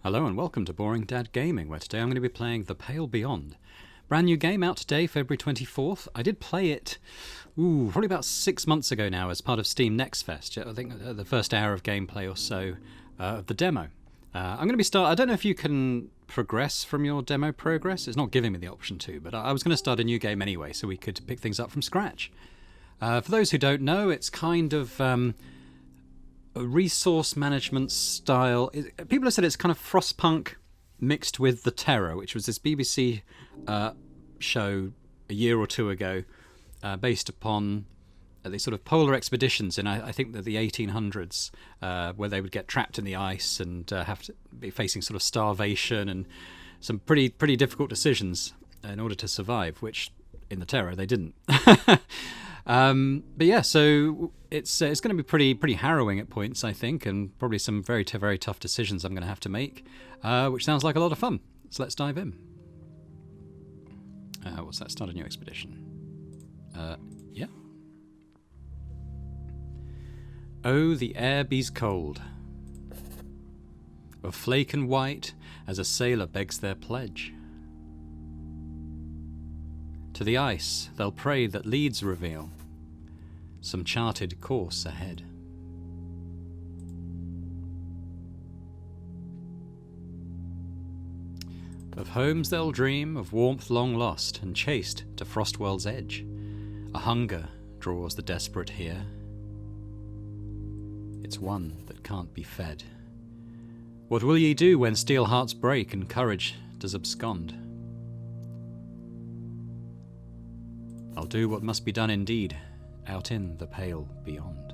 Hello and welcome to Boring Dad Gaming, where today I'm going to be playing The Pale Beyond. Brand new game out today, February 24th. I did play it, probably about 6 months ago now as part of Steam Next Fest. I think the first hour of gameplay or so of the demo. I'm going to be I don't know if you can progress from your demo progress. It's not giving me the option to, but I was going to start a new game anyway so we could pick things up from scratch. For those who don't know, it's kind of a resource management style. People have said it's kind of Frostpunk mixed with The Terror, which was this BBC show a year or two ago, based upon these sort of polar expeditions in, I think, the 1800s, where they would get trapped in the ice and have to be facing sort of starvation and some pretty difficult decisions in order to survive, which in The Terror they didn't. But yeah, so it's going to be pretty harrowing at points, I think, and probably some very tough decisions I'm going to have to make, which sounds like a lot of fun. So let's dive in. What's that? Start a new expedition. Yeah. Oh, the air be's cold, of flake and white, as a sailor begs their pledge. To the ice they'll pray that leads reveal some charted course ahead. Of homes they'll dream, of warmth long lost and chased to Frostworld's edge. A hunger draws the desperate here. It's one that can't be fed. What will ye do when steel hearts break and courage does abscond? I'll do what must be done indeed, out in the pale beyond.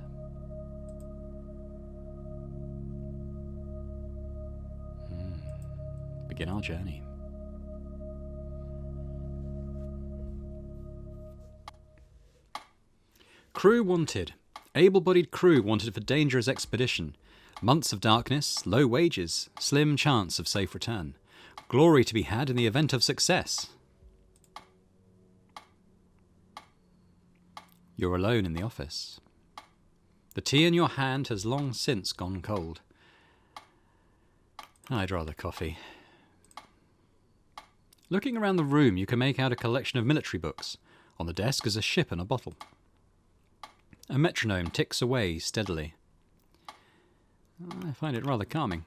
Begin our journey. Crew wanted. Able-bodied crew wanted for dangerous expedition. Months of darkness, low wages, slim chance of safe return. Glory to be had in the event of success. You're alone in the office. The tea in your hand has long since gone cold. I'd rather coffee. Looking around the room, you can make out a collection of military books. On the desk is a ship and a bottle. A metronome ticks away steadily. I find it rather calming.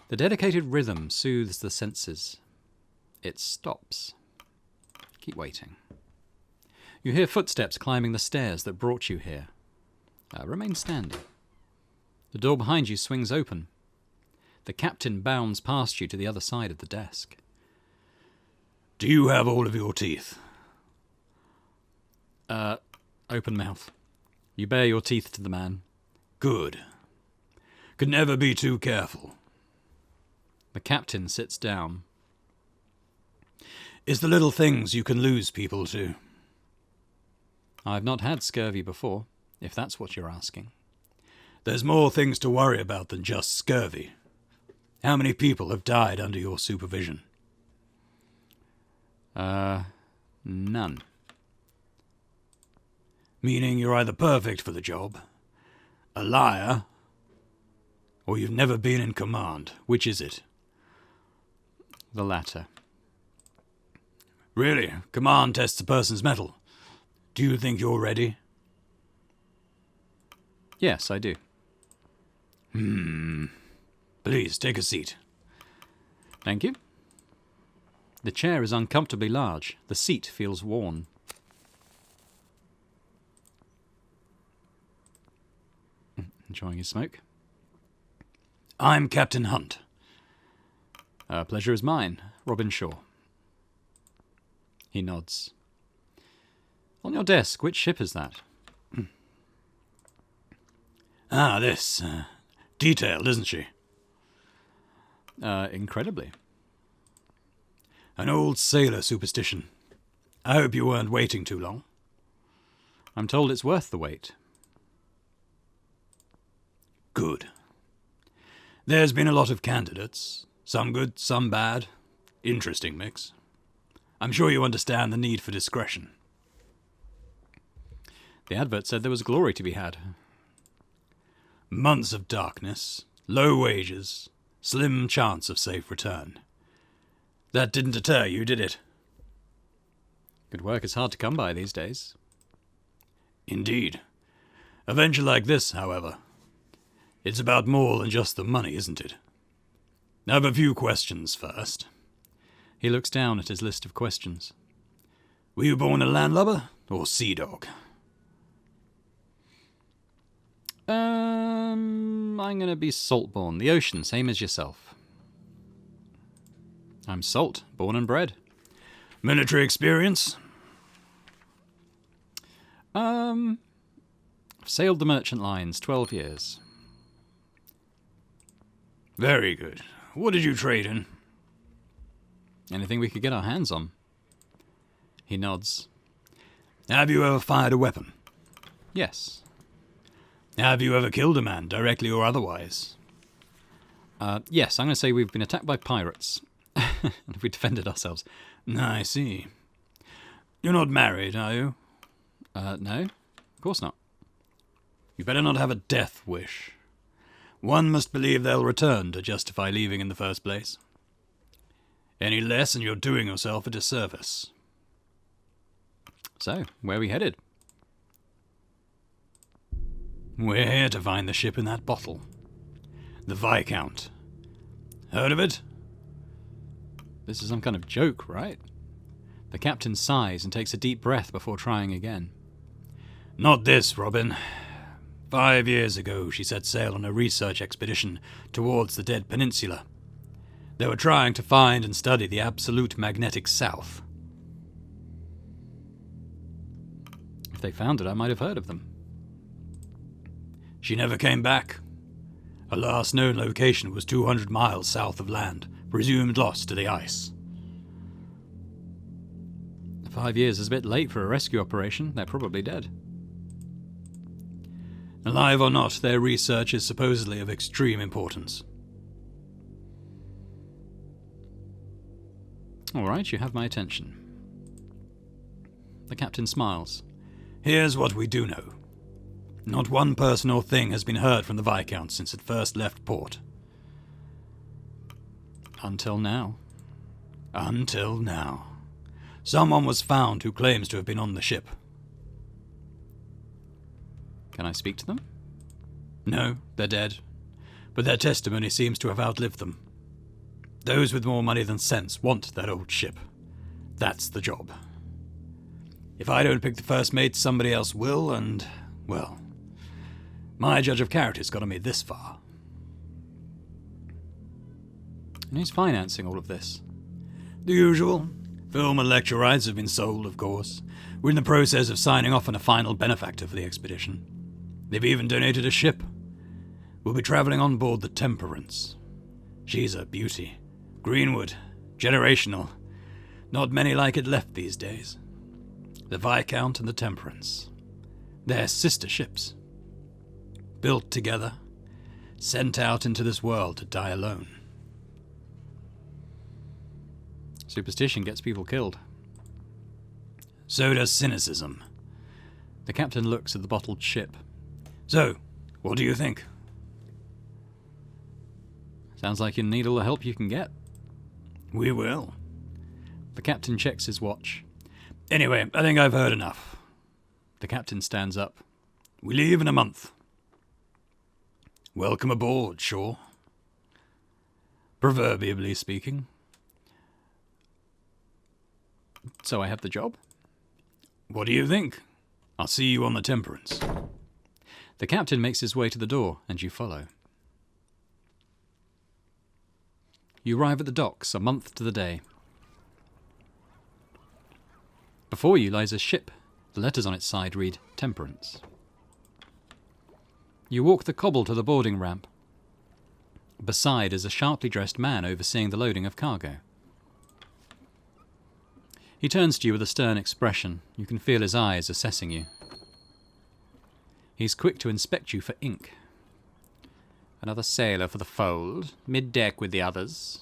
The dedicated rhythm soothes the senses. It stops. Keep waiting. You hear footsteps climbing the stairs that brought you here. Remain standing. The door behind you swings open. The captain bounds past you to the other side of the desk. Do you have all of your teeth? Open mouth. You bare your teeth to the man. Good. Could never be too careful. The captain sits down. It's the little things you can lose people to. I've not had scurvy before, if that's what you're asking. There's more things to worry about than just scurvy. How many people have died under your supervision? None. Meaning you're either perfect for the job, a liar, or you've never been in command. Which is it? The latter. Really? Command tests a person's mettle. Do you think you're ready? Yes, I do. Please, take a seat. Thank you. The chair is uncomfortably large. The seat feels worn. Enjoying his smoke? I'm Captain Hunt. Pleasure is mine, Robin Shaw. He nods. On your desk, which ship is that? This. Detailed, isn't she? Incredibly. An old sailor superstition. I hope you weren't waiting too long. I'm told it's worth the wait. Good. There's been a lot of candidates. Some good, some bad. Interesting mix. I'm sure you understand the need for discretion. The advert said there was glory to be had. Months of darkness, low wages, Slim chance of safe return. That didn't deter you, did it? Good work is hard to come by these days. Indeed. A venture like this, however, it's about more than just the money, isn't it? I have a few questions first. He looks down at his list of questions. Were you born a landlubber or sea dog? I'm going to be saltborn. The ocean, same as yourself. I'm salt, born and bred. Military experience? I've sailed the merchant lines 12 years. Very good. What did you trade in? Anything we could get our hands on. He nods. Have you ever fired a weapon? Yes. Have you ever killed a man, directly or otherwise? Yes, I'm going to say we've been attacked by pirates. And we defended ourselves. I see. You're not married, are you? No, of course not. You better not have a death wish. One must believe they'll return to justify leaving in the first place. Any less and you're doing yourself a disservice. So, where are we headed? We're here to find the ship in that bottle. The Viscount. Heard of it? This is some kind of joke, right? The captain sighs and takes a deep breath before trying again. Not this, Robin. 5 years ago, she set sail on a research expedition towards the Dead Peninsula. They were trying to find and study the absolute magnetic south. If they found it, I might have heard of them. She never came back. Her last known location was 200 miles south of land, presumed lost to the ice. 5 years is a bit late for a rescue operation. They're probably dead. Alive or not, their research is supposedly of extreme importance. All right, you have my attention. The captain smiles. Here's what we do know. Not one person or thing has been heard from the Viscount since it first left port. Until now. Until now. Someone was found who claims to have been on the ship. Can I speak to them? No, they're dead. But their testimony seems to have outlived them. Those with more money than sense want that old ship. That's the job. If I don't pick the first mate, somebody else will, and, well, my judge of character's gotten me this far. And who's financing all of this? The usual. Film and lecture rights have been sold, of course. We're in the process of signing off on a final benefactor for the expedition. They've even donated a ship. We'll be travelling on board the Temperance. She's a beauty. Greenwood. Generational. Not many like it left these days. The Viscount and the Temperance. They're sister ships. Built together. Sent out into this world to die alone. Superstition gets people killed. So does cynicism. The captain looks at the bottled ship. So, what do you think? Sounds like you need all the help you can get. We will. The captain checks his watch. Anyway, I think I've heard enough. The captain stands up. We leave in a month. Welcome aboard, Shaw. Proverbially speaking. So I have the job? What do you think? I'll see you on the Temperance. The captain makes his way to the door, and you follow. You arrive at the docks a month to the day. Before you lies a ship. The letters on its side read Temperance. You walk the cobble to the boarding ramp. Beside is a sharply dressed man overseeing the loading of cargo. He turns to you with a stern expression. You can feel his eyes assessing you. He's quick to inspect you for ink. Another sailor for the fold, mid-deck with the others.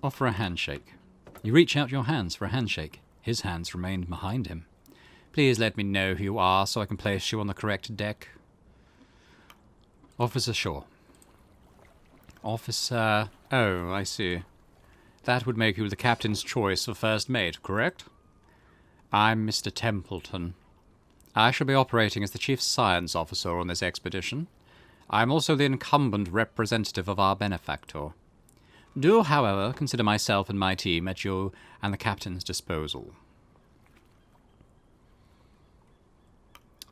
Offer a handshake. You reach out your hands for a handshake. His hands remain behind him. Please let me know who you are so I can place you on the correct deck. Officer Shaw. Officer... Oh, I see. That would make you the captain's choice for first mate, correct? I'm Mr. Templeton. I shall be operating as the chief science officer on this expedition. I'm also the incumbent representative of our benefactor. Do, however, consider myself and my team at your and the captain's disposal.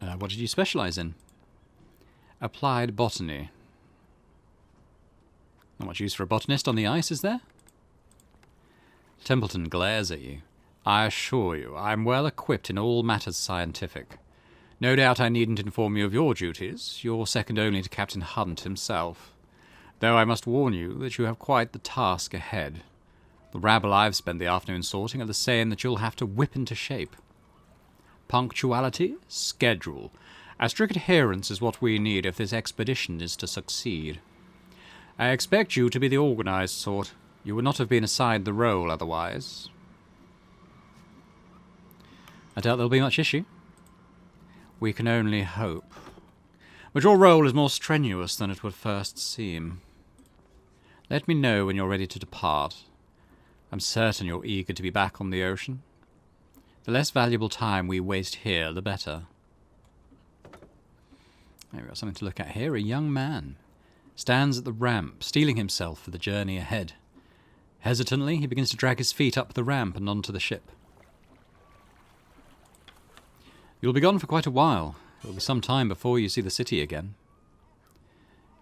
What did you specialize in? Applied botany. Not much use for a botanist on the ice, is there? Templeton glares at you. I assure you, I'm well equipped in all matters scientific. No doubt I needn't inform you of your duties. You're second only to Captain Hunt himself. Though I must warn you that you have quite the task ahead. The rabble I've spent the afternoon sorting are the same that you'll have to whip into shape. Punctuality, schedule. A strict adherence is what we need if this expedition is to succeed. I expect you to be the organized sort. You would not have been assigned the role otherwise. I doubt there'll be much issue. We can only hope. But your role is more strenuous than it would first seem. Let me know when you're ready to depart. I'm certain you're eager to be back on the ocean. The less valuable time we waste here, the better. We've got something to look at here. A young man stands at the ramp, steeling himself for the journey ahead. Hesitantly, he begins to drag his feet up the ramp and onto the ship. You'll be gone for quite a while. It will be some time before you see the city again.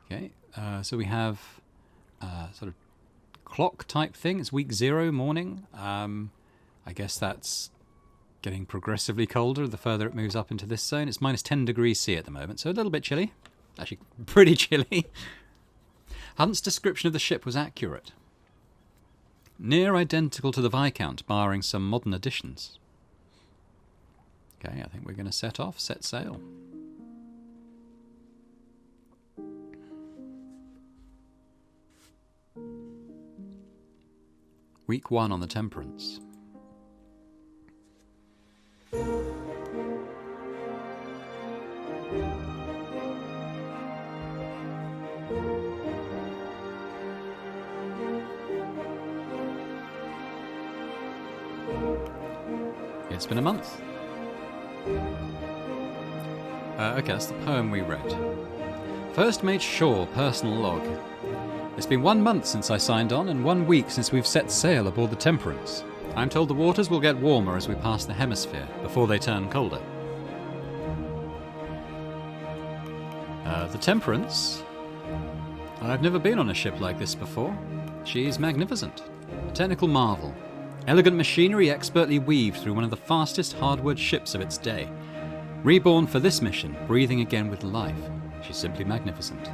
Okay, so we have sort of clock type thing. It's week 0 morning. I guess that's getting progressively colder the further it moves up into this zone. It's minus 10 degrees C at the moment, so a little bit chilly. Actually, pretty chilly. Hunt's description of the ship was accurate. Near identical to the Viscount, barring some modern additions. Okay, I think we're going to set sail. Week 1 on the Temperance. It's been a month. Okay, that's the poem we read. First Mate Shaw, personal log. It's been 1 month since I signed on, and 1 week since we've set sail aboard the Temperance. I'm told the waters will get warmer as we pass the hemisphere, before they turn colder. The Temperance? I've never been on a ship like this before. She's magnificent. A technical marvel. Elegant machinery expertly weaved through one of the fastest hardwood ships of its day. Reborn for this mission, breathing again with life. She's simply magnificent.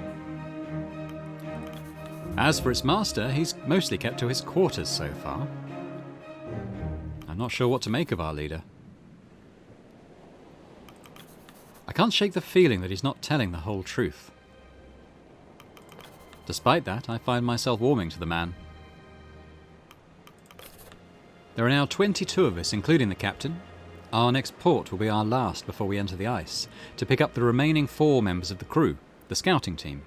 As for its master, he's mostly kept to his quarters so far. I'm not sure what to make of our leader. I can't shake the feeling that he's not telling the whole truth. Despite that, I find myself warming to the man. There are now 22 of us, including the captain. Our next port will be our last before we enter the ice, to pick up the remaining 4 members of the crew, the scouting team.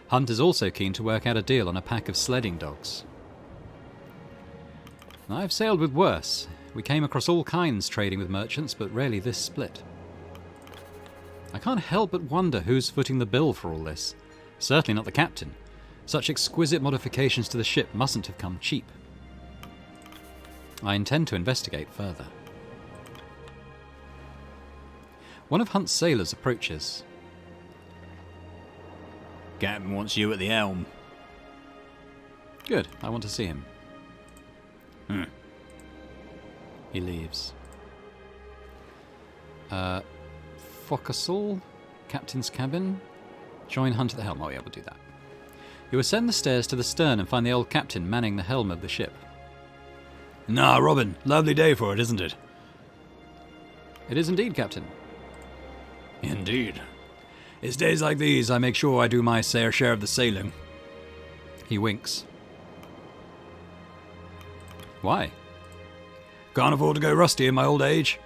Hunt is also keen to work out a deal on a pack of sledding dogs. I've sailed with worse. We came across all kinds trading with merchants, but rarely this split. I can't help but wonder who's footing the bill for all this. Certainly not the captain. Such exquisite modifications to the ship mustn't have come cheap. I intend to investigate further. One of Hunt's sailors approaches. Captain wants you at the helm. Good, I want to see him. He leaves. Forecastle, captain's cabin. Join Hunt at the helm. Oh yeah, we'll do that. You ascend the stairs to the stern and find the old captain manning the helm of the ship. Nah, Robin, lovely day for it, isn't it? It is indeed, Captain. Indeed. It's days like these I make sure I do my fair share of the sailing. He winks. Why? Can't afford to go rusty in my old age.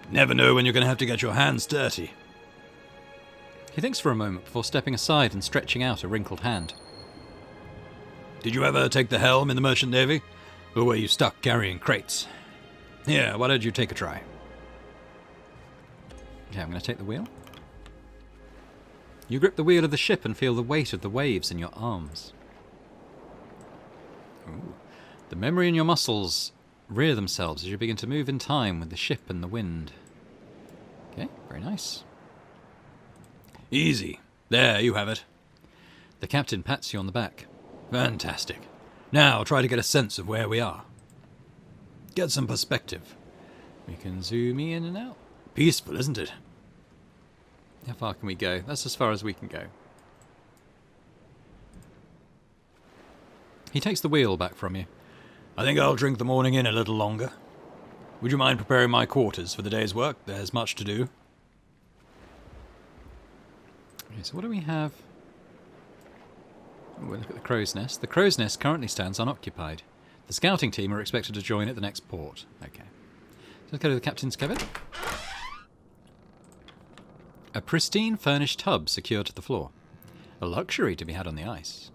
Never know when you're going to have to get your hands dirty. He thinks for a moment before stepping aside and stretching out a wrinkled hand. Did you ever take the helm in the Merchant Navy? Or were you stuck carrying crates? Here, why don't you take a try? Okay, I'm going to take the wheel. You grip the wheel of the ship and feel the weight of the waves in your arms. Ooh. The memory in your muscles rear themselves as you begin to move in time with the ship and the wind. Okay, very nice. Easy. There, you have it. The captain pats you on the back. Fantastic. Now try to get a sense of where we are. Get some perspective. We can zoom in and out. Peaceful, isn't it? How far can we go? That's as far as we can go. He takes the wheel back from you. I think I'll drink the morning in a little longer. Would you mind preparing my quarters for the day's work? There's much to do. Okay, so what do we have? Oh, we'll look at the crow's nest. The crow's nest currently stands unoccupied. The scouting team are expected to join at the next port. Okay. So let's go to the captain's cabin. A pristine furnished tub secured to the floor. A luxury to be had on the ice.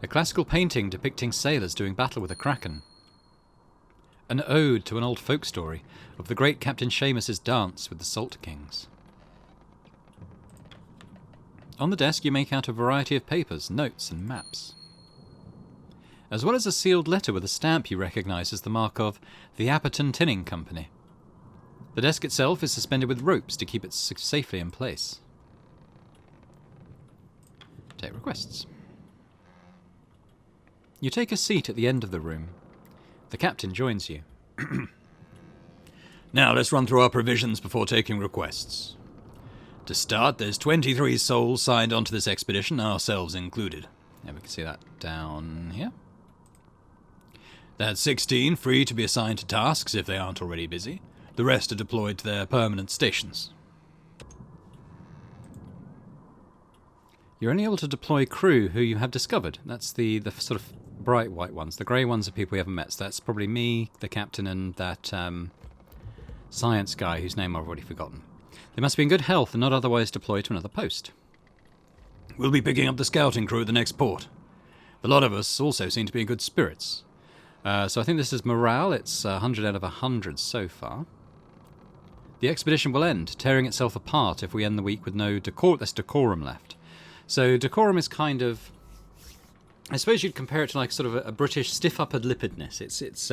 A classical painting depicting sailors doing battle with a kraken. An ode to an old folk story of the great Captain Seamus's dance with the Salt Kings. On the desk you make out a variety of papers, notes and maps. As well as a sealed letter with a stamp you recognise as the mark of the Apperton Tinning Company. The desk itself is suspended with ropes to keep it safely in place. Take requests. You take a seat at the end of the room. The captain joins you. Now let's run through our provisions before taking requests. To start, there's 23 souls signed onto this expedition, ourselves included. Yeah, we can see that down here. That's 16 free to be assigned to tasks if they aren't already busy. The rest are deployed to their permanent stations. You're only able to deploy crew who you have discovered. That's the sort of bright white ones. The grey ones are people we haven't met. So that's probably me, the captain, and that science guy whose name I've already forgotten. They must be in good health and not otherwise deployed to another post. We'll be picking up the scouting crew at the next port. A lot of us also seem to be in good spirits. So I think this is morale. It's 100 out of 100 so far. The expedition will end, tearing itself apart if we end the week with no decorum left. So decorum is kind of, I suppose you'd compare it to like sort of a British stiff-uppered lipidness. It's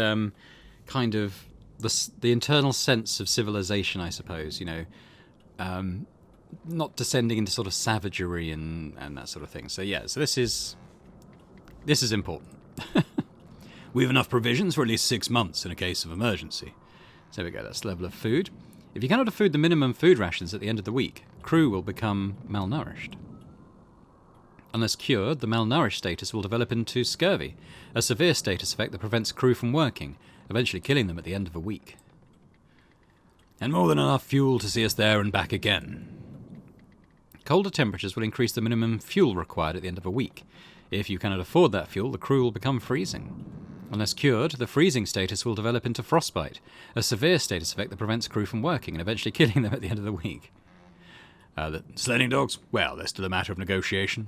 kind of the internal sense of civilization, I suppose. You know, not descending into sort of savagery and that sort of thing. So yeah, so this is important. We have enough provisions for at least 6 months in a case of emergency. So there we go. That's the level of food. If you cannot afford the minimum food rations at the end of the week, crew will become malnourished. Unless cured, the malnourished status will develop into scurvy, a severe status effect that prevents crew from working, eventually killing them at the end of a week. And more than enough fuel to see us there and back again. Colder temperatures will increase the minimum fuel required at the end of a week. If you cannot afford that fuel, the crew will become freezing. Unless cured, the freezing status will develop into frostbite, a severe status effect that prevents crew from working and eventually killing them at the end of the week. The sledding dogs? Well, they're still a matter of negotiation.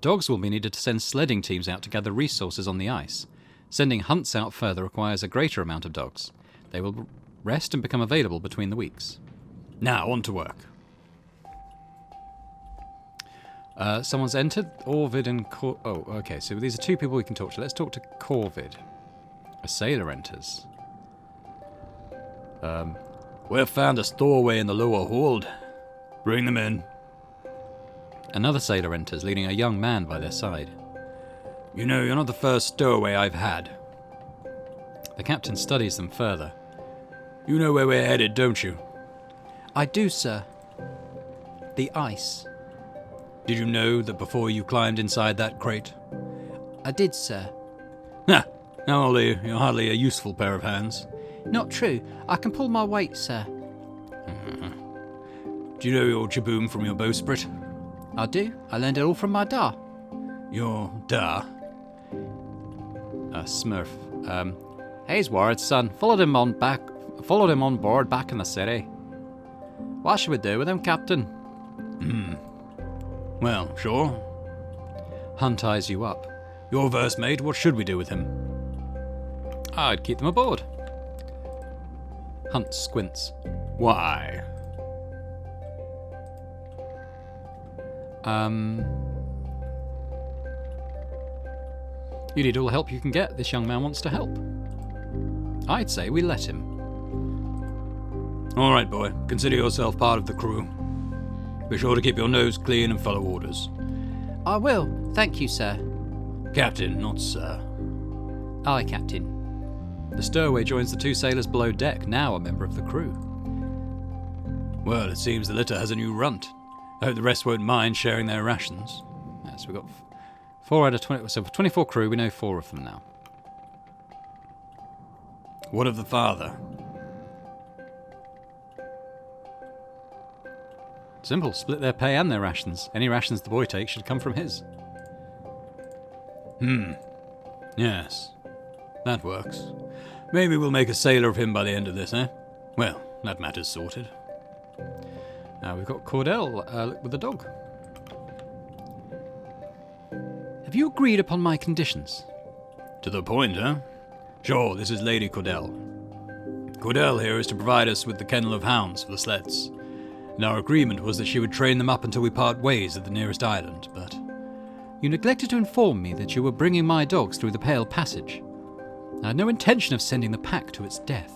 Dogs will be needed to send sledding teams out to gather resources on the ice. Sending hunts out further requires a greater amount of dogs. They will rest and become available between the weeks. Now, on to work. Someone's entered. Orvid and oh, okay, so these are two people we can talk to. Let's talk to Corvid. A sailor enters. We've found a stowaway in the lower hold. Bring them in. Another sailor enters, leading a young man by their side. You know, you're not the first stowaway I've had. The captain studies them further. You know where we're headed, don't you? I do, sir. The ice. Did you know that before you climbed inside that crate? I did, sir. Ha! How old are you? You're hardly a useful pair of hands. Not true. I can pull my weight, sir. Do you know your jaboom from your bowsprit? I do. I learned it all from my da. Your da? Smurf. Hayes Ward's son. Followed him on board back in the city. What should we do with him, Captain? Well, sure. Hunt eyes you up. Your first mate, what should we do with him? I'd keep them aboard. Hunt squints. Why? You need all the help you can get. This young man wants to help. I'd say we let him. All right, boy. Consider yourself part of the crew. Be sure to keep your nose clean and follow orders. I will. Thank you, sir. Captain, not sir. Aye, Captain. The stowaway joins the two sailors below deck, now a member of the crew. Well, it seems the litter has a new runt. I hope the rest won't mind sharing their rations. Yes, we've got 4 out of 20. So for 24 crew, we know 4 of them now. What of the father? Simple. Split their pay and their rations. Any rations the boy takes should come from his. Yes. That works. Maybe we'll make a sailor of him by the end of this, eh? Well, that matter's sorted. We've got Cordell with the dog. Have you agreed upon my conditions? To the point, huh? Sure, this is Lady Cordell. Cordell here is to provide us with the kennel of hounds for the sleds. And our agreement was that she would train them up until we part ways at the nearest island, but... You neglected to inform me that you were bringing my dogs through the Pale Passage. I had no intention of sending the pack to its death.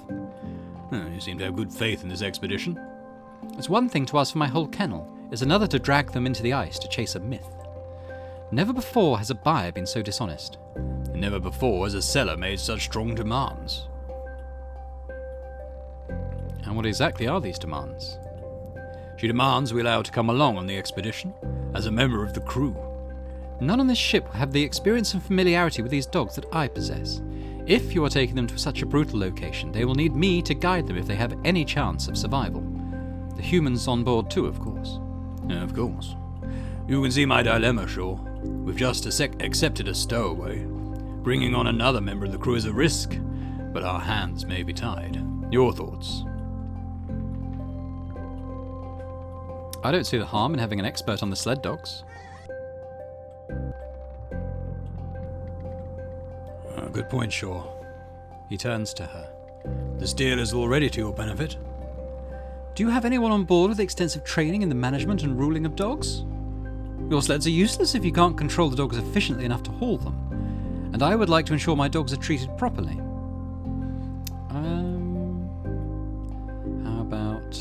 You seem to have good faith in this expedition. It's one thing to ask for my whole kennel, it's another to drag them into the ice to chase a myth. Never before has a buyer been so dishonest. And never before has a seller made such strong demands. And what exactly are these demands? She demands we allow her to come along on the expedition as a member of the crew. None on this ship will have the experience and familiarity with these dogs that I possess. If you are taking them to such a brutal location, they will need me to guide them if they have any chance of survival. The humans on board too, of course. Yeah, of course. You can see my dilemma, Shaw. We've just accepted a stowaway. Bringing on another member of the crew is a risk, but our hands may be tied. Your thoughts? I don't see the harm in having an expert on the sled dogs. Good point, Shaw. He turns to her. This deal is already to your benefit. Do you have anyone on board with extensive training in the management and ruling of dogs? Your sleds are useless if you can't control the dogs efficiently enough to haul them. And I would like to ensure my dogs are treated properly. How about...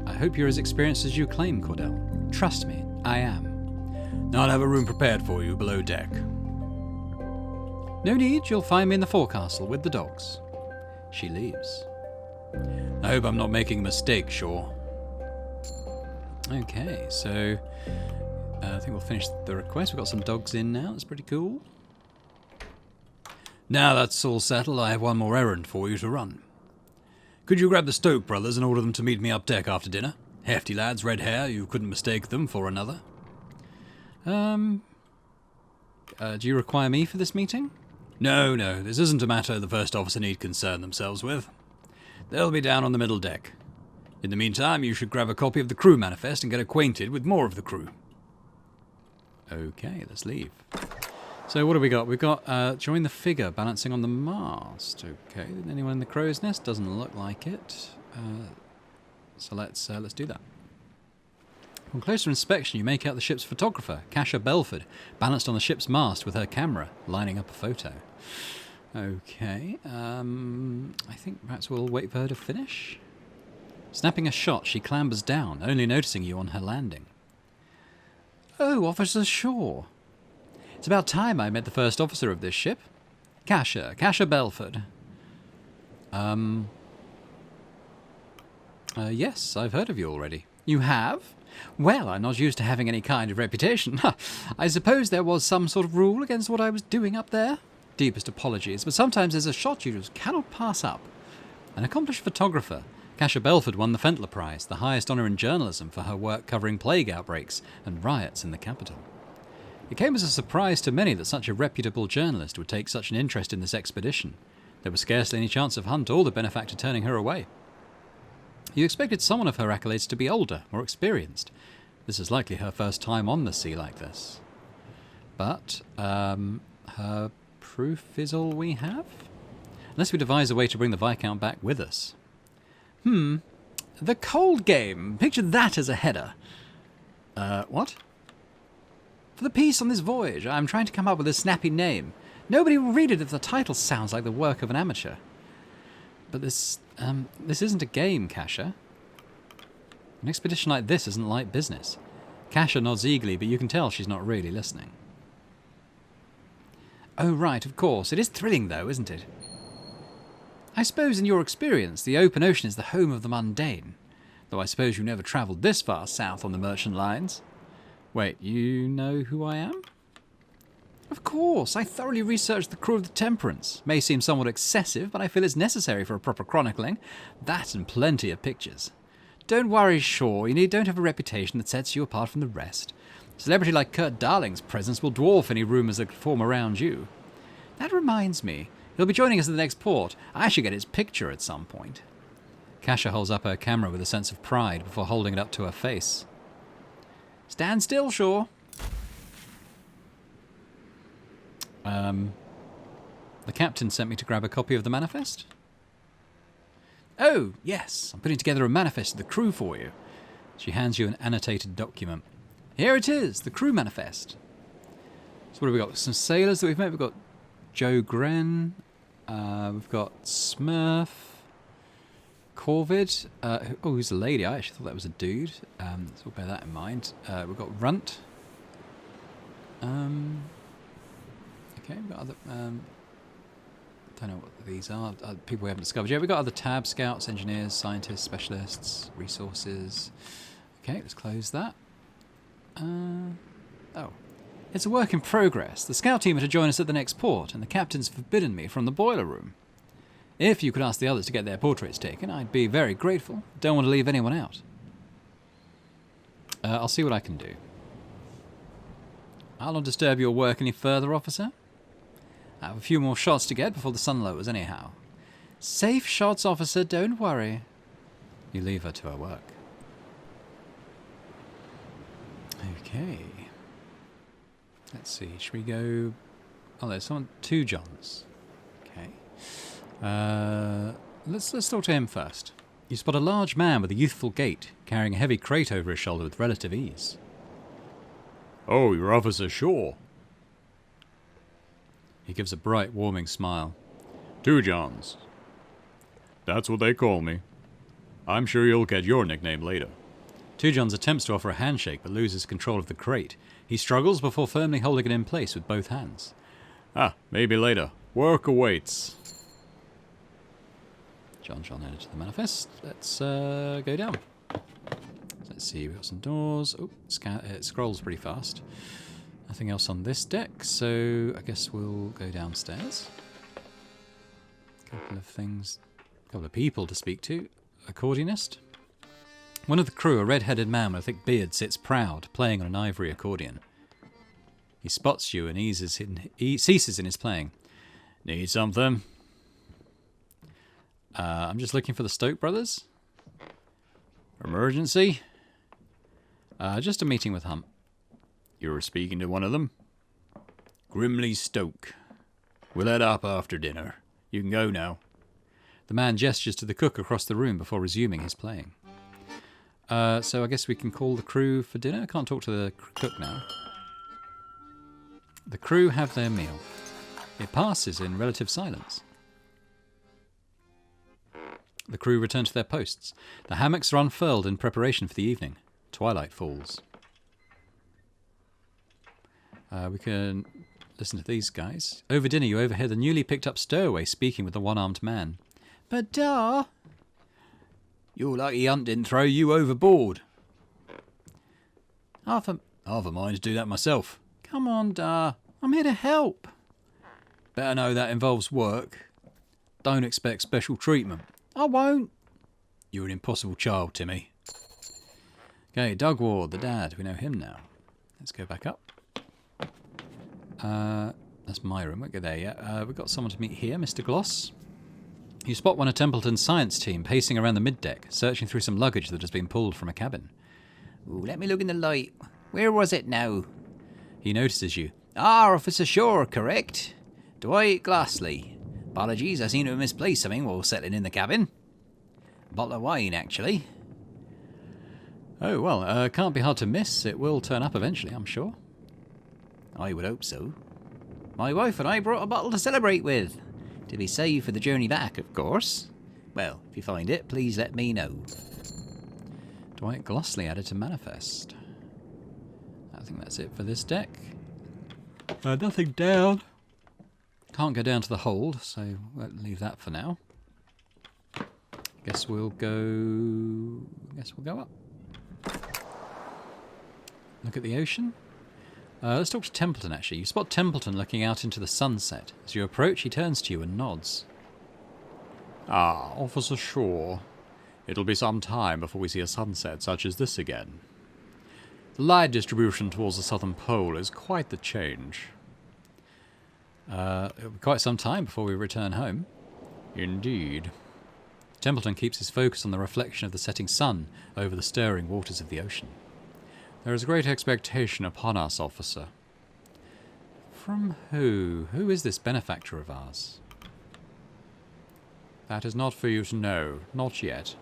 I hope you're as experienced as you claim, Cordell. Trust me, I am. I'll have a room prepared for you below deck. No need, you'll find me in the forecastle with the dogs. She leaves. I hope I'm not making a mistake, Shaw. Okay, so I think we'll finish the request. We've got some dogs in now. That's pretty cool. Now that's all settled, I have one more errand for you to run. Could you grab the Stoke brothers and order them to meet me up deck after dinner? Hefty lads, red hair, you couldn't mistake them for another. Do you require me for this meeting? No, this isn't a matter the first officer need concern themselves with. They'll be down on the middle deck. In the meantime, you should grab a copy of the crew manifest and get acquainted with more of the crew. Okay, let's leave. So what have we got? We've got join the figure balancing on the mast. Okay, anyone in the crow's nest? Doesn't look like it. So let's do that. On closer inspection, you make out the ship's photographer, Kasha Belford, balanced on the ship's mast with her camera, lining up a photo. Okay, I think perhaps we'll wait for her to finish. Snapping a shot, she clambers down, only noticing you on her landing. Oh, Officer Shaw. It's about time I met the first officer of this ship. Kasha Belford. Yes, I've heard of you already. You have? Well, I'm not used to having any kind of reputation. I suppose there was some sort of rule against what I was doing up there. Deepest apologies, but sometimes there's a shot you just cannot pass up. An accomplished photographer, Kasha Belford won the Fentler Prize, the highest honour in journalism, for her work covering plague outbreaks and riots in the capital. It came as a surprise to many that such a reputable journalist would take such an interest in this expedition. There was scarcely any chance of Hunt or the benefactor turning her away. You expected someone of her accolades to be older, more experienced. This is likely her first time on the sea like this. But, her proof is all we have? Unless we devise a way to bring the Viscount back with us. The cold game. Picture that as a header. What? For the piece on this voyage, I'm trying to come up with a snappy name. Nobody will read it if the title sounds like the work of an amateur. But this isn't a game, Kasha. An expedition like this isn't light business. Kasha nods eagerly, but you can tell she's not really listening. Oh, right, of course. It is thrilling, though, isn't it? I suppose, in your experience, the open ocean is the home of the mundane. Though I suppose you never travelled this far south on the merchant lines. Wait, you know who I am? Of course, I thoroughly researched the crew of the Temperance. May seem somewhat excessive, but I feel it's necessary for a proper chronicling. That and plenty of pictures. Don't worry, Shaw, you don't have a reputation that sets you apart from the rest. A celebrity like Kurt Darling's presence will dwarf any rumours that form around you. That reminds me, he'll be joining us at the next port. I should get his picture at some point. Kasha holds up her camera with a sense of pride before holding it up to her face. Stand still, Shaw. The captain sent me to grab a copy of the manifest? Oh, yes, I'm putting together a manifest of the crew for you. She hands you an annotated document. Here it is, the crew manifest. So what have we got? Some sailors that we've met. We've got Joe Gren. We've got Smurf. Corvid. Who's a lady? I actually thought that was a dude. So we'll bear that in mind. We've got Runt. Okay, we've got other... don't know what these are. People we haven't discovered yet. We've got other tab, scouts, engineers, scientists, specialists, resources. Okay, let's close that. Oh. It's a work in progress. The scout team are to join us at the next port, and the captain's forbidden me from the boiler room. If you could ask the others to get their portraits taken, I'd be very grateful. Don't want to leave anyone out. I'll see what I can do. I'll not disturb your work any further, officer. I have a few more shots to get before the sun lowers anyhow. Safe shots, officer, don't worry. You leave her to her work. Okay. Let's see, should we go... Oh, there's someone... 2 Johns. Okay. Let's talk to him first. You spot a large man with a youthful gait, carrying a heavy crate over his shoulder with relative ease. Oh, you're Officer Shaw. He gives a bright, warming smile. 2 Johns. That's what they call me. I'm sure you'll get your nickname later. 2 Johns attempts to offer a handshake but loses control of the crate. He struggles before firmly holding it in place with both hands. Maybe later. Work awaits. John edited the manifest. Let's go down. Let's see, we've got some doors. Oh, it scrolls pretty fast. Nothing else on this deck, so I guess we'll go downstairs. Couple of people to speak to. Accordionist. One of the crew, a red-headed man with a thick beard, sits proud, playing on an ivory accordion. He spots you and ceases in his playing. Need something? I'm just looking for the Stoke brothers. Emergency? Just a meeting with Hump. You were speaking to one of them? Grimley Stoke. We'll head up after dinner. You can go now. The man gestures to the cook across the room before resuming his playing. So I guess we can call the crew for dinner. I can't talk to the cook now. The crew have their meal. It passes in relative silence. The crew return to their posts. The hammocks are unfurled in preparation for the evening. Twilight falls. We can listen to these guys. Over dinner, you overhear the newly picked up stowaway speaking with the one-armed man. But, Dar... You're lucky Hunt didn't throw you overboard. Half a mind to do that myself. Come on, Dar. I'm here to help. Better know that involves work. Don't expect special treatment. I won't. You're an impossible child, Timmy. Okay, Doug Ward, the dad. We know him now. Let's go back up. That's my room. Won't go there yet. We've got someone to meet here, Mr. Gloss. You spot one of Templeton's science team pacing around the middeck, searching through some luggage that has been pulled from a cabin. Ooh, let me look in the light. Where was it now? He notices you. Ah, Officer Shore, correct. Dwight Glassley. Apologies, I seem to have misplaced something while settling in the cabin. A bottle of wine, actually. Oh, well, can't be hard to miss. It will turn up eventually, I'm sure. I would hope so. My wife and I brought a bottle to celebrate with. To be saved for the journey back, of course. Well, if you find it, please let me know. Dwight Glossley added to manifest. I think that's it for this deck. Nothing down. Can't go down to the hold, so we'll leave that for now. Guess we'll go up. Look at the ocean. Let's talk to Templeton, actually. You spot Templeton looking out into the sunset. As you approach, he turns to you and nods. Ah, Officer Shore. It'll be some time before we see a sunset such as this again. The light distribution towards the southern pole is quite the change. It'll be quite some time before we return home. Indeed. Templeton keeps his focus on the reflection of the setting sun over the stirring waters of the ocean. There is great expectation upon us, officer. From who? Who is this benefactor of ours? That is not for you to know, not yet.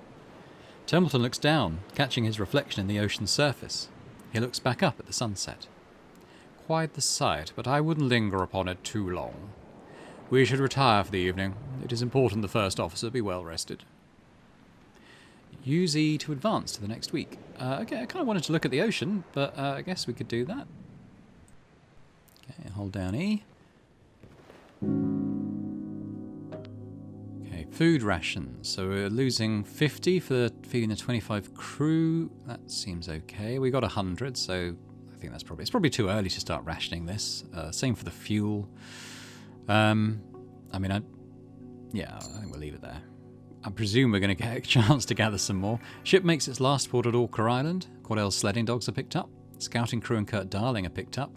Templeton looks down, catching his reflection in the ocean's surface. He looks back up at the sunset. Quite the sight, but I wouldn't linger upon it too long. We should retire for the evening. It is important the first officer be well rested. Use E to advance to the next week. Okay, I kind of wanted to look at the ocean, but I guess we could do that. Okay, hold down E. Okay, food rations. So we're losing 50 for feeding the 25 crew. That seems okay. We got 100, so I think it's probably too early to start rationing this. Same for the fuel. I think we'll leave it there. I presume we're going to get a chance to gather some more. Ship makes its last port at Orca Island. Cordell's sledding dogs are picked up. Scouting crew and Kurt Darling are picked up.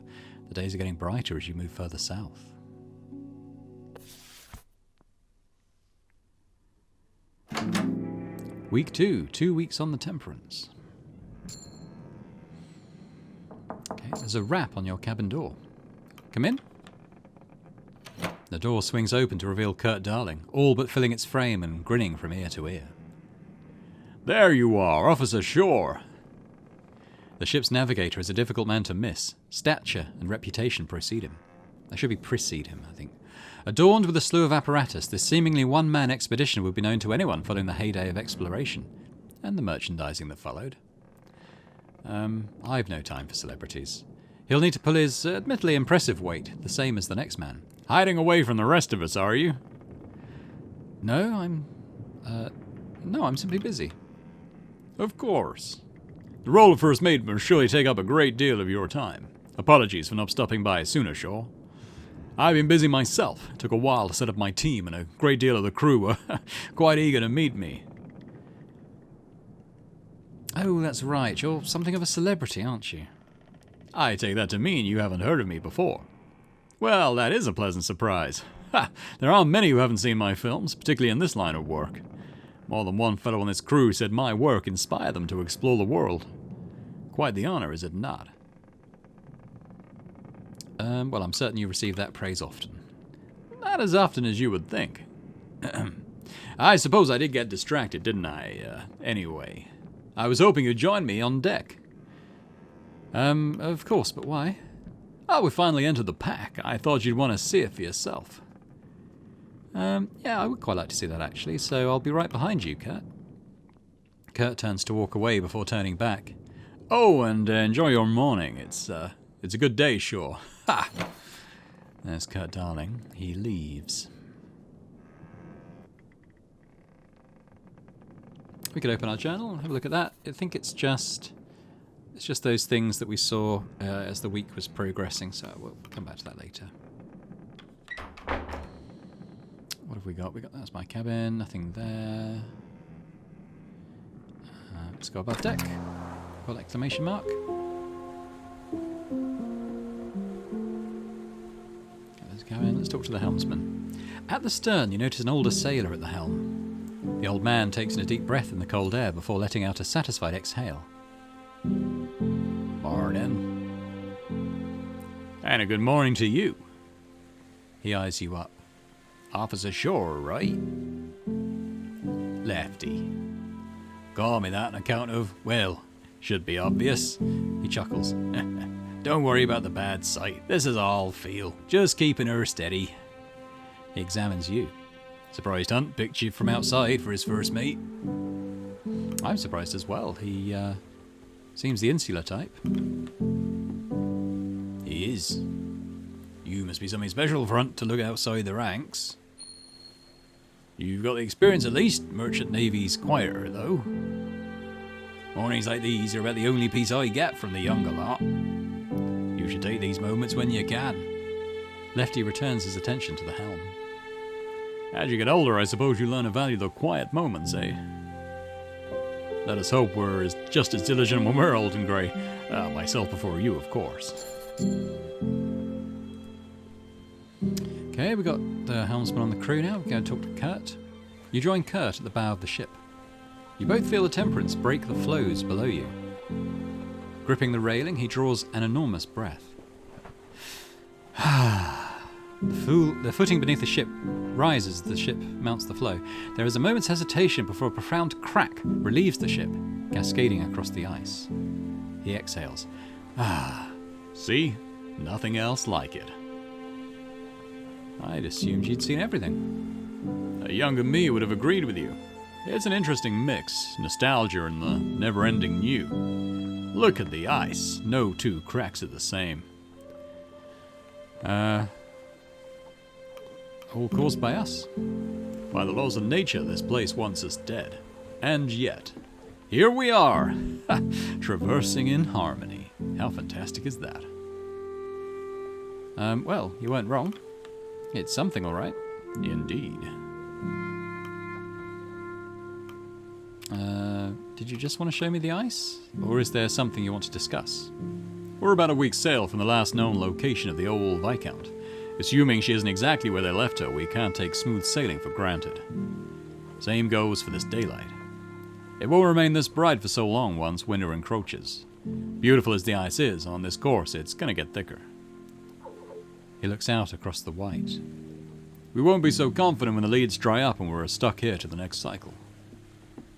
The days are getting brighter as you move further south. Week 2, 2 weeks on the Temperance. Okay, there's a rap on your cabin door. Come in. The door swings open to reveal Kurt Darling, all but filling its frame and grinning from ear to ear. There you are, Officer Shore. The ship's navigator is a difficult man to miss. Stature and reputation precede him. They should precede him, I think. Adorned with a slew of apparatus, this seemingly one-man expedition would be known to anyone following the heyday of exploration, and the merchandising that followed. I've no time for celebrities. He'll need to pull his admittedly impressive weight, the same as the next man. Hiding away from the rest of us, are you? No, I'm simply busy. Of course. The role of first mate must surely take up a great deal of your time. Apologies for not stopping by sooner, Shaw. I've been busy myself. It took a while to set up my team, and a great deal of the crew were quite eager to meet me. Oh, that's right. You're something of a celebrity, aren't you? I take that to mean you haven't heard of me before. Well, that is a pleasant surprise. Ha! There aren't many who haven't seen my films, particularly in this line of work. More than one fellow on this crew said my work inspired them to explore the world. Quite the honor, is it not? Well, I'm certain you receive that praise often. Not as often as you would think. I suppose I did get distracted, didn't I? Anyway, I was hoping you'd join me on deck. Of course, but why? Oh, we finally entered the pack. I thought you'd want to see it for yourself. Yeah, I would quite like to see that, actually, so I'll be right behind you, Kurt. Kurt turns to walk away before turning back. Oh, and enjoy your morning. It's a good day, sure. Ha! There's Kurt Darling. He leaves. We could open our journal and have a look at that. I think it's just those things that we saw as the week was progressing, so we'll come back to that later. What have we got? That's my cabin, nothing there. Let's go above deck. Got exclamation mark. There's the cabin. Let's talk to the helmsman. At the stern, you notice an older sailor at the helm. The old man takes in a deep breath in the cold air before letting out a satisfied exhale. Morning. And a good morning to you. He eyes you up. Officer Shore, right? Lefty. Call me that on account of, well, should be obvious. He chuckles. Don't worry about the bad sight. This is all feel. Just keeping her steady. He examines you. Surprised Hunt picked you from outside for his first mate. I'm surprised as well. He seems the insular type. He is. You must be something special for Hunt to look outside the ranks. You've got the experience at least. Merchant Navy's quieter, though. Mornings like these are about the only peace I get from the younger lot. You should take these moments when you can. Lefty returns his attention to the helm. As you get older, I suppose you learn to value the quiet moments, eh? Let us hope we're just as diligent when we're old and grey. Myself before you, of course. Okay, we got the helmsman on the crew now. We're going to talk to Kurt. You join Kurt at the bow of the ship. You both feel the temperance break the floes below you. Gripping the railing, he draws an enormous breath. The footing beneath the ship rises as the ship mounts the floe. There is a moment's hesitation before a profound crack relieves the ship, cascading across the ice. He exhales. See? Nothing else like it. I'd assumed you'd seen everything. A younger me would have agreed with you. It's an interesting mix, nostalgia and the never-ending new. Look at the ice. No two cracks are the same. All caused by us. By the laws of nature, this place wants us dead. And yet, here we are, traversing in harmony. How fantastic is that? Well, you weren't wrong. It's something, all right. Indeed. Did you just want to show me the ice? Or is there something you want to discuss? We're about a week's sail from the last known location of the old Viscount. Assuming she isn't exactly where they left her, we can't take smooth sailing for granted. Same goes for this daylight. It won't remain this bright for so long once winter encroaches. Beautiful as the ice is, on this course it's gonna get thicker. He looks out across the white. We won't be so confident when the leads dry up and we're stuck here to the next cycle.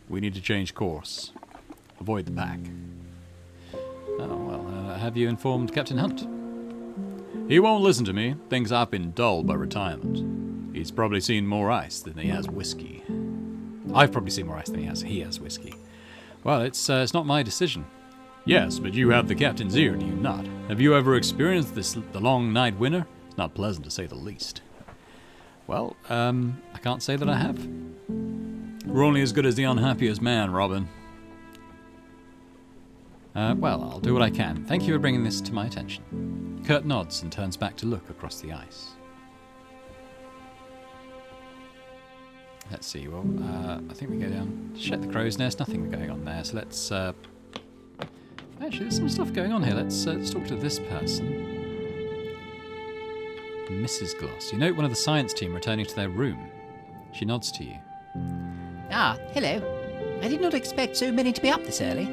We need to change course. Avoid the pack. Oh, well, have you informed Captain Hunt? He won't listen to me. Thinks I've been dulled by retirement. He's probably seen more ice than he has whiskey. I've probably seen more ice than he has whiskey. Well, it's not my decision. Yes, but you have the captain's ear, do you not? Have you ever experienced the long night winter? It's not pleasant to say the least. Well, I can't say that I have. We're only as good as the unhappiest man, Robin. Well, I'll do what I can. Thank you for bringing this to my attention. Kurt nods and turns back to look across the ice. Let's see, well, I think we go down to check the crow's nest. Nothing going on there, so let's... Actually, there's some stuff going on here. Let's talk to this person. Mrs. Gloss. You note one of the science team returning to their room. She nods to you. Ah, hello. I did not expect so many to be up this early.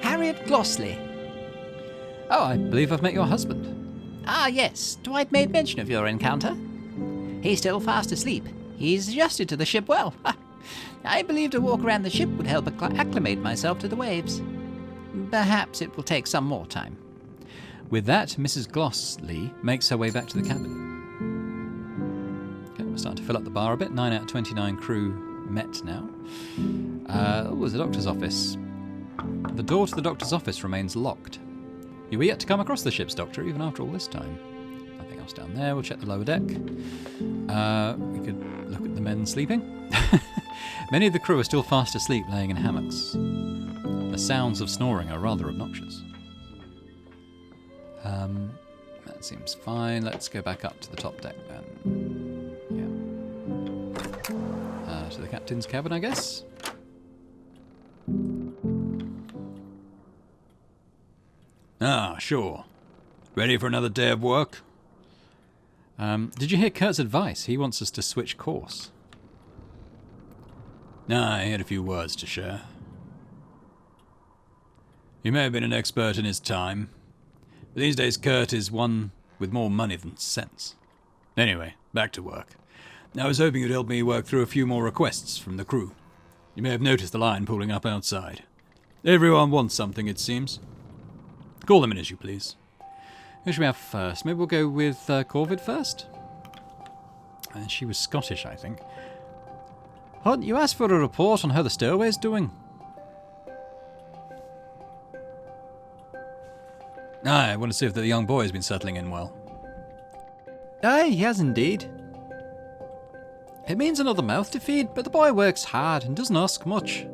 Harriet Glossley. Oh, I believe I've met your husband. Ah, yes. Dwight made mention of your encounter. He's still fast asleep. He's adjusted to the ship well. I believed a walk around the ship would help acclimate myself to the waves. Perhaps it will take some more time. With that, Mrs. Glossley makes her way back to the cabin. Okay, we're starting to fill up the bar a bit. 9 out of 29 crew met now. There's the doctor's office. The door to the doctor's office remains locked. You were yet to come across the ship's doctor, even after all this time. Nothing else down there. We'll check the lower deck. We could look at the men sleeping. Many of the crew are still fast asleep, laying in hammocks. The sounds of snoring are rather obnoxious. That seems fine. Let's go back up to the top deck then. Yeah. To the captain's cabin, I guess. Ah, sure. Ready for another day of work? Did you hear Kurt's advice? He wants us to switch course. I had a few words to share. He may have been an expert in his time, but these days Kurt is one with more money than sense. Anyway, back to work. I was hoping you'd help me work through a few more requests from the crew. You may have noticed the line pulling up outside. Everyone wants something, it seems. Call them in as you please. Who should we have first? Maybe we'll go with Corvid first? She was Scottish, I think. Hunt, you asked for a report on how the stairway's doing. I want to see if the young boy has been settling in well. Aye, he has indeed. It means another mouth to feed, but the boy works hard and doesn't ask much.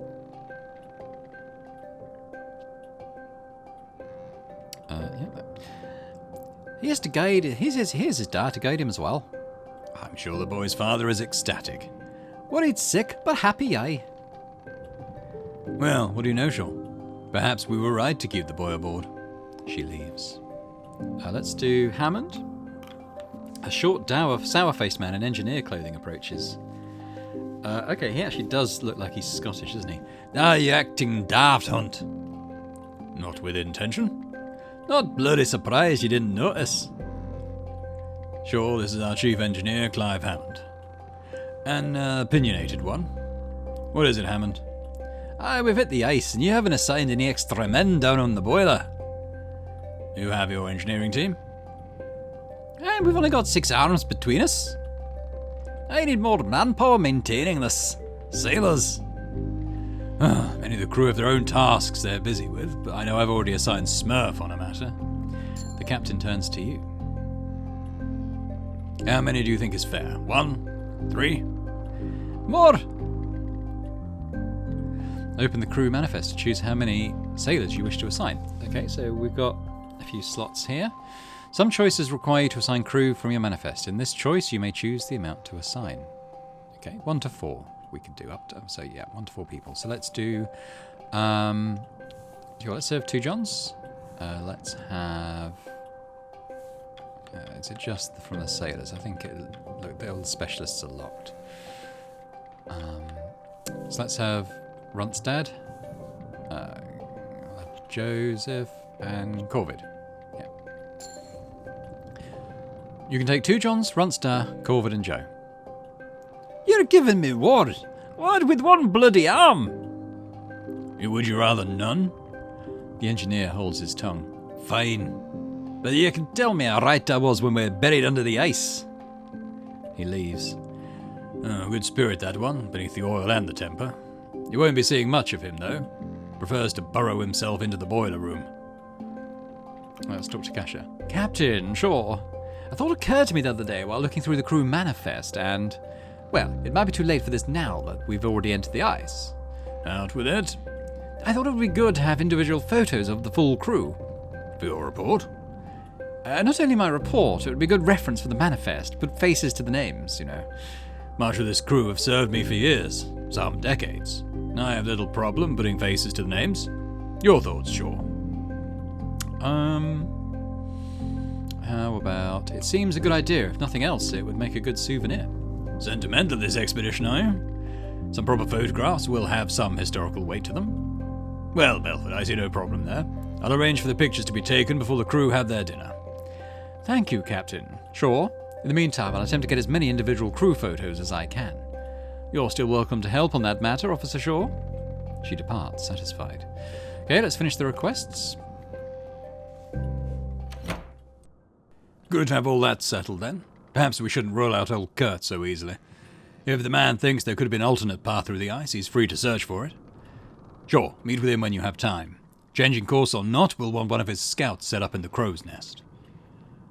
He has to guide. Here's his dad to guide him as well. I'm sure the boy's father is ecstatic. Worried sick, but happy, aye. Well, what do you know, Sean? Perhaps we were right to keep the boy aboard. She leaves. Let's do Hammond. A short, sour-faced man in engineer clothing approaches. Okay, he actually does look like he's Scottish, doesn't he? You acting daft, Hunt. Not with intention. Not bloody surprised you didn't notice. Sure, this is our chief engineer, Clive Hammond. An opinionated one. What is it, Hammond? We've hit the ice, and you haven't assigned any extra men down on the boiler. You have your engineering team? We've only got 6 arms between us. I need more manpower maintaining this. Sailors. Many of the crew have their own tasks they're busy with, but I know I've already assigned Smurf on a matter. The captain turns to you. How many do you think is fair? 1? 3? More! Open the crew manifest to choose how many sailors you wish to assign. Okay, so we've got a few slots here. Some choices require you to assign crew from your manifest. In this choice, you may choose the amount to assign. Okay, 1 to 4 we can do up to. So yeah, 1 to 4 people. So let's do. Let's have 2 Johns. Let's have. Is it just from the sailors? I think look, the old specialists are locked. So let's have Runstad, Joseph, and Corvid. Yeah. You can take 2 Johns, Runstad, Corvid, and Joe. You're giving me word. Word with 1 bloody arm. Would you rather none? The engineer holds his tongue. Fine. But you can tell me how right I was when we're buried under the ice. He leaves. Good spirit, that one, beneath the oil and the temper. You won't be seeing much of him, though. Prefers to burrow himself into the boiler room. Let's talk to Kasha. Captain, sure. A thought occurred to me the other day while looking through the crew manifest, and... well, it might be too late for this now, but we've already entered the ice. Out with it. I thought it would be good to have individual photos of the full crew. For your report? Not only my report, it would be a good reference for the manifest. Put faces to the names, you know. Much of this crew have served me for years, some decades. I have little problem putting faces to the names. Your thoughts, sure. How about... it seems a good idea. If nothing else, it would make a good souvenir. Sentimental, this expedition, are you? Some proper photographs will have some historical weight to them. Well, Belford, I see no problem there. I'll arrange for the pictures to be taken before the crew have their dinner. Thank you, Captain. Sure. In the meantime, I'll attempt to get as many individual crew photos as I can. You're still welcome to help on that matter, Officer Shaw. She departs, satisfied. Okay, let's finish the requests. Good to have all that settled, then. Perhaps we shouldn't rule out old Kurt so easily. If the man thinks there could have been an alternate path through the ice, he's free to search for it. Sure, meet with him when you have time. Changing course or not, we'll want one of his scouts set up in the crow's nest.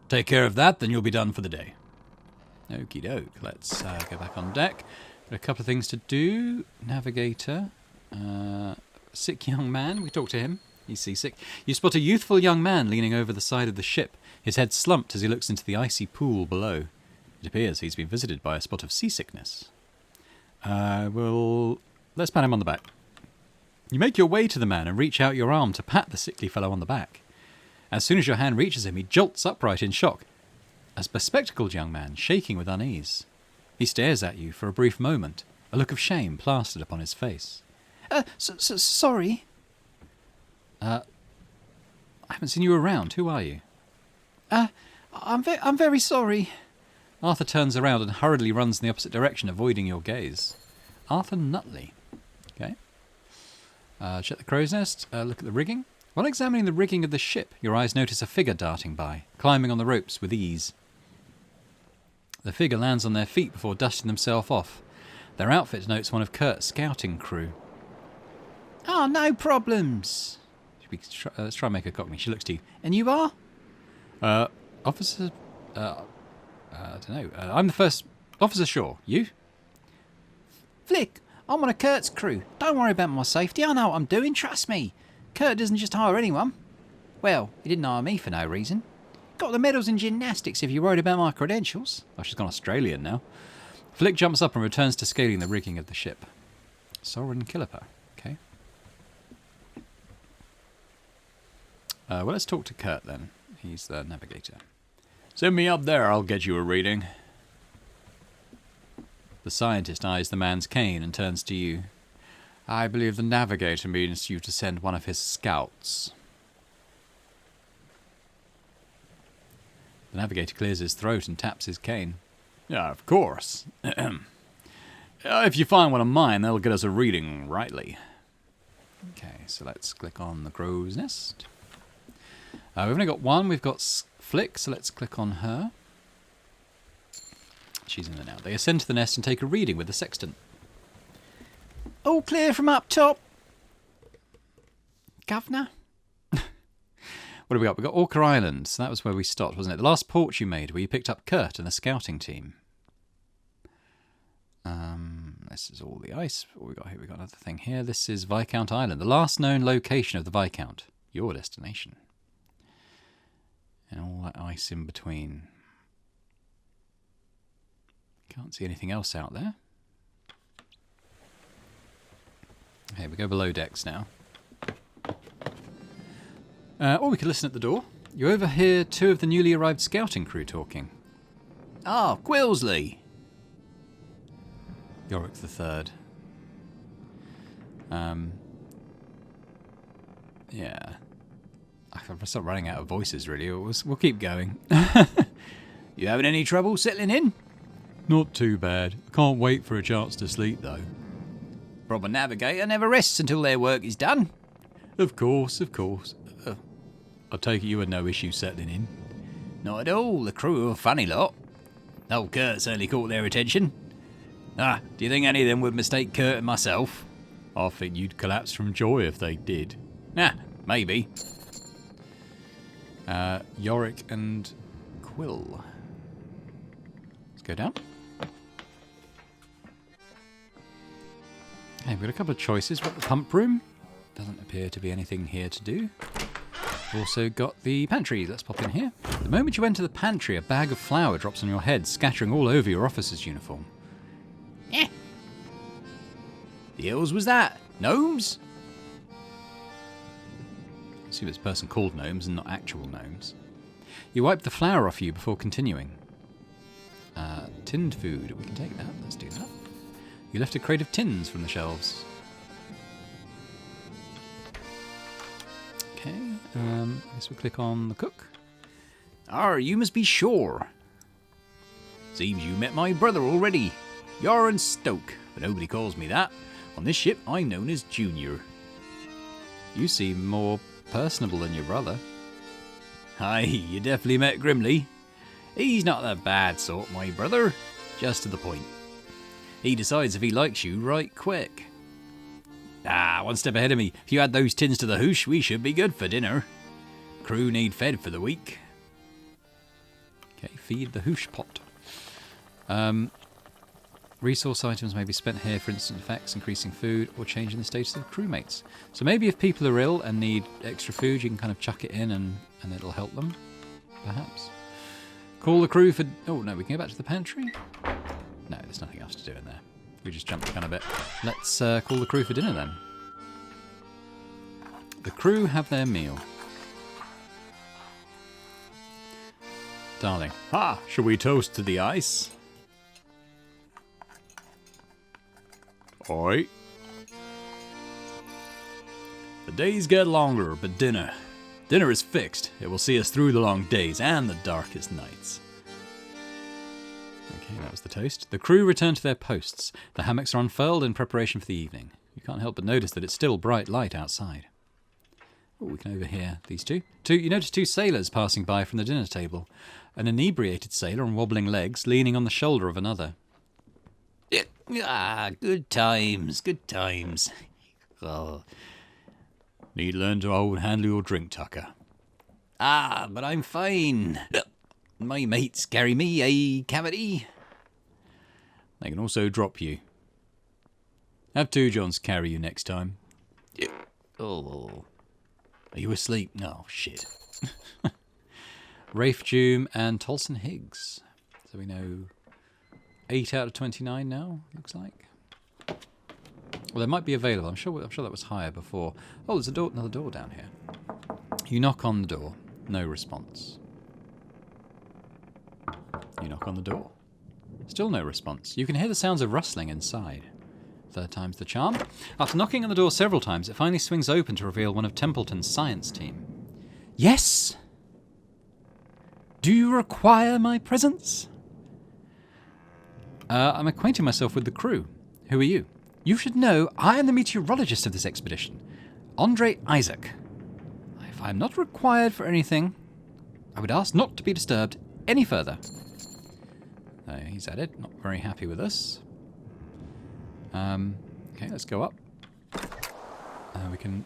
Take care of that, then you'll be done for the day. Okie doke. Let's go back on deck. Got a couple of things to do. Navigator. Sick young man. We talk to him. He's seasick. You spot a youthful young man leaning over the side of the ship, his head slumped as he looks into the icy pool below. It appears he's been visited by a spot of seasickness. Let's pat him on the back. You make your way to the man and reach out your arm to pat the sickly fellow on the back. As soon as your hand reaches him, he jolts upright in shock. a bespectacled young man, shaking with unease. He stares at you for a brief moment, a look of shame plastered upon his face. Sorry. I haven't seen you around. Who are you? I'm very sorry. Arthur turns around and hurriedly runs in the opposite direction, avoiding your gaze. Arthur Nutley. Okay. Check the crow's nest. Look at the rigging. While examining the rigging of the ship, your eyes notice a figure darting by, climbing on the ropes with ease. The figure lands on their feet before dusting themselves off. Their outfit denotes one of Kurt's scouting crew. Oh, no problems. Let's try and make her cockney. She looks to you. And you are? Officer... I don't know. I'm the first... Officer Shaw. You? Flick, I'm one of Kurt's crew. Don't worry about my safety. I know what I'm doing, trust me. Kurt doesn't just hire anyone. Well, he didn't hire me for no reason. Got the medals in gymnastics if you're worried about my credentials. Oh, she's gone Australian now. Flick jumps up and returns to scaling the rigging of the ship. Soren Killipper. Okay. Well, let's talk to Kurt then. He's the navigator. Send me up there, I'll get you a reading. The scientist eyes the man's cane and turns to you. I believe the navigator means you to send one of his scouts. The navigator clears his throat and taps his cane. Yeah, of course. If you find one of mine, that'll get us a reading rightly. Okay, so let's click on the crow's nest. We've only got one. We've got Flick, so let's click on her. She's in there now. They ascend to the nest and take a reading with the sextant. All clear from up top. Governor? What have we got? We've got Orca Island. So that was where we stopped, wasn't it? The last port you made, where you picked up Kurt and the scouting team. This is all the ice. What we got here? We got another thing here. This is Viscount Island, the last known location of the Viscount. Your destination. And all that ice in between. Can't see anything else out there. Okay, we go below decks now. Or we could listen at the door. You overhear two of the newly arrived scouting crew talking. Ah, Quilsley. Yorick the Third. Yeah. I've start running out of voices, really. We'll keep going. You having any trouble settling in? Not too bad. I can't wait for a chance to sleep, though. Proper navigator never rests until their work is done. Of course, of course. I take it you had no issue settling in. Not at all. The crew are a funny lot. Old Kurt certainly caught their attention. Do you think any of them would mistake Kurt and myself? I think you'd collapse from joy if they did. Maybe. Yorick and Quill. Let's go down. Okay, we've got a couple of choices. We've got the pump room. Doesn't appear to be anything here to do. We've also got the pantry. Let's pop in here. The moment you enter the pantry, a bag of flour drops on your head, scattering all over your officer's uniform. The hills was that? Gnomes? I assume it's a person called gnomes and not actual gnomes. You wipe the flour off you before continuing. Tinned food. We can take that. Let's do that. You left a crate of tins from the shelves. Okay. I guess we'll click on the cook. You must be sure. Seems you met my brother already. Yoren Stoke, but nobody calls me that. On this ship, I'm known as Junior. You seem more personable than your brother. Aye, you definitely met Grimley. He's not the bad sort, my brother. Just to the point. He decides if he likes you right quick. One step ahead of me. If you add those tins to the hoosh, we should be good for dinner. Crew need fed for the week. Okay, feed the hoosh pot. Resource items may be spent here for instant effects, increasing food, or changing the status of crewmates. So maybe if people are ill and need extra food, you can kind of chuck it in and it'll help them, perhaps. Call the crew for... Oh, no, we can go back to the pantry? No, there's nothing else to do in there. We just jumped the gun a bit. Let's call the crew for dinner then. The crew have their meal. Darling. Ha! Shall we toast to the ice? Oi. The days get longer, but dinner is fixed. It will see us through the long days and the darkest nights. Okay, that was the toast. The crew return to their posts. The hammocks are unfurled in preparation for the evening. You can't help but notice that it's still bright light outside. Oh, we can overhear these two. You notice two sailors passing by from the dinner table. An inebriated sailor on wobbling legs, leaning on the shoulder of another. Ah, good times, good times. Oh. Need to learn to handle your drink, Tucker. Ah, but I'm fine. My mates carry me, cavity? They can also drop you. Have two Johns carry you next time. Oh. Are you asleep? No, shit. Rafe Doom and Tolson Higgs. So we know 8 out of 29 now, looks like. Well, they might be available. I'm sure that was higher before. Oh, there's another door down here. You knock on the door. No response. You knock on the door. Still no response. You can hear the sounds of rustling inside. Third time's the charm. After knocking on the door several times, it finally swings open to reveal one of Templeton's science team. Yes? Do you require my presence? I'm acquainting myself with the crew. Who are you? You should know I am the meteorologist of this expedition, Andre Isaac. If I am not required for anything, I would ask not to be disturbed any further. He's at it, not very happy with us. Okay, let's go up. We can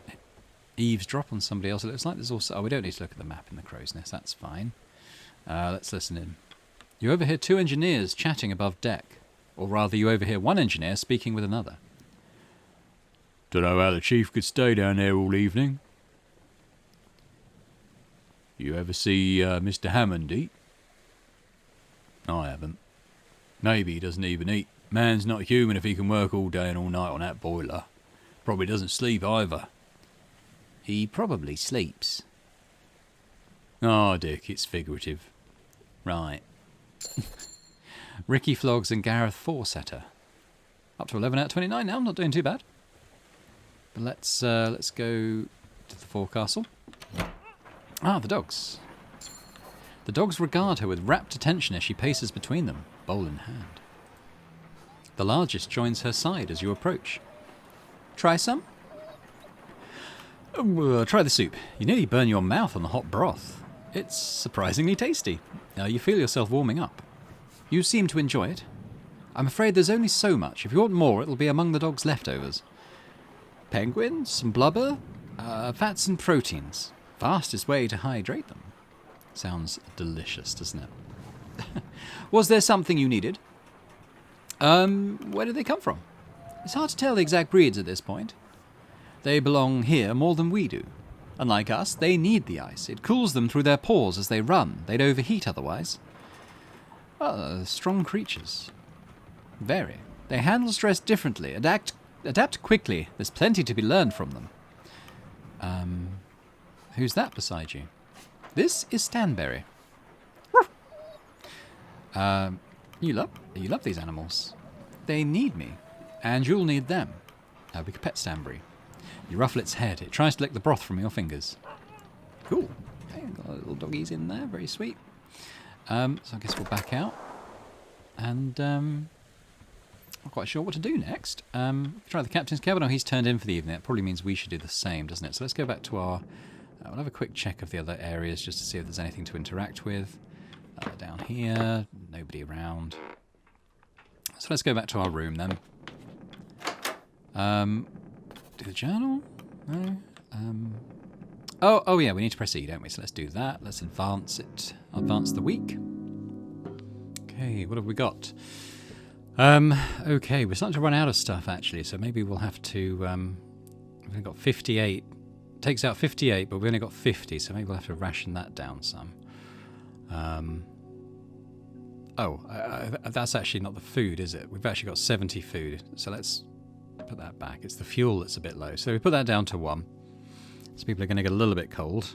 eavesdrop on somebody else. It looks like there's also... Oh, we don't need to look at the map in the crow's nest. That's fine. Let's listen in. You overhear two engineers chatting above deck. Or rather, you overhear one engineer speaking with another. Dunno how the chief could stay down there all evening. You ever see Mr. Hammond eat? I haven't. Maybe he doesn't even eat. Man's not human if he can work all day and all night on that boiler. Probably doesn't sleep either. He probably sleeps. Oh, Dick, it's figurative. Right. Ricky Flogs and Gareth Forsetter. Up to 11 out of 29 now. I'm not doing too bad. But let's go to the forecastle. Ah, the dogs. The dogs regard her with rapt attention as she paces between them, bowl in hand. The largest joins her side as you approach. Try some? Try the soup. You nearly burn your mouth on the hot broth. It's surprisingly tasty. You feel yourself warming up. You seem to enjoy it. I'm afraid there's only so much. If you want more, it'll be among the dog's leftovers. Penguins, some blubber, fats and proteins. Fastest way to hydrate them. Sounds delicious, doesn't it? Was there something you needed? Where did they come from? It's hard to tell the exact breeds at this point. They belong here more than we do. Unlike us, they need the ice. It cools them through their pores as they run. They'd overheat otherwise. Strong creatures. Very. They handle stress differently, adapt quickly. There's plenty to be learned from them. Who's that beside you? This is Stanberry. You love these animals. They need me, and you'll need them. We could pet Stanberry. You ruffle its head. It tries to lick the broth from your fingers. Cool. Okay, got little doggies in there. Very sweet. So I guess we'll back out. And not quite sure what to do next. Try the captain's cabin. Oh, he's turned in for the evening. That probably means we should do the same, doesn't it? So let's go back to our... we'll have a quick check of the other areas just to see if there's anything to interact with. Down here, nobody around. So let's go back to our room then. Do the journal? No. Oh yeah, we need to press E, don't we? So let's do that. Let's advance it. Advance the week. Okay, what have we got? Okay, we're starting to run out of stuff actually, so maybe we'll have to... we've only got 58. Takes out 58, but we've only got 50, so maybe we'll have to ration that down some. That's actually not the food, is it? We've actually got 70 food, so let's put that back. It's the fuel that's a bit low, so we put that down to 1. So people are going to get a little bit cold.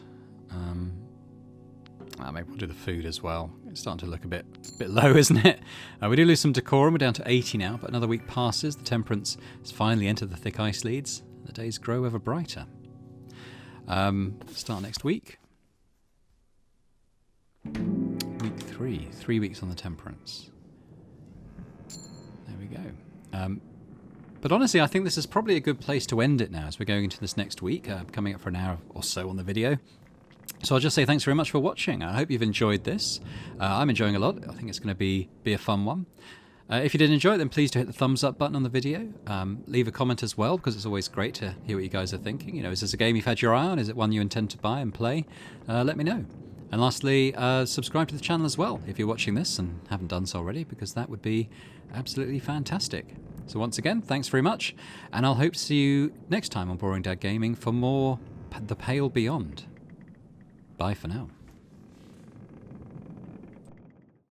Maybe we'll do the food as well. It's starting to look a bit low, isn't it? We do lose some decorum. We're down to 80 now, but another week passes. The temperance has finally entered the thick ice leads. The days grow ever brighter. Start next week. Week 3. 3 weeks on the temperance. There we go. But honestly, I think this is probably a good place to end it now as we're going into this next week, coming up for an hour or so on the video. So I'll just say thanks very much for watching. I hope you've enjoyed this. I'm enjoying a lot. I think it's going to be a fun one. If you did enjoy it, then please do hit the thumbs up button on the video. Leave a comment as well, because it's always great to hear what you guys are thinking. You know, is this a game you've had your eye on? Is it one you intend to buy and play? Let me know. And lastly, subscribe to the channel as well if you're watching this and haven't done so already, because that would be absolutely fantastic. So once again, thanks very much, and I'll hope to see you next time on Boring Dad Gaming for more The Pale Beyond. Bye for now.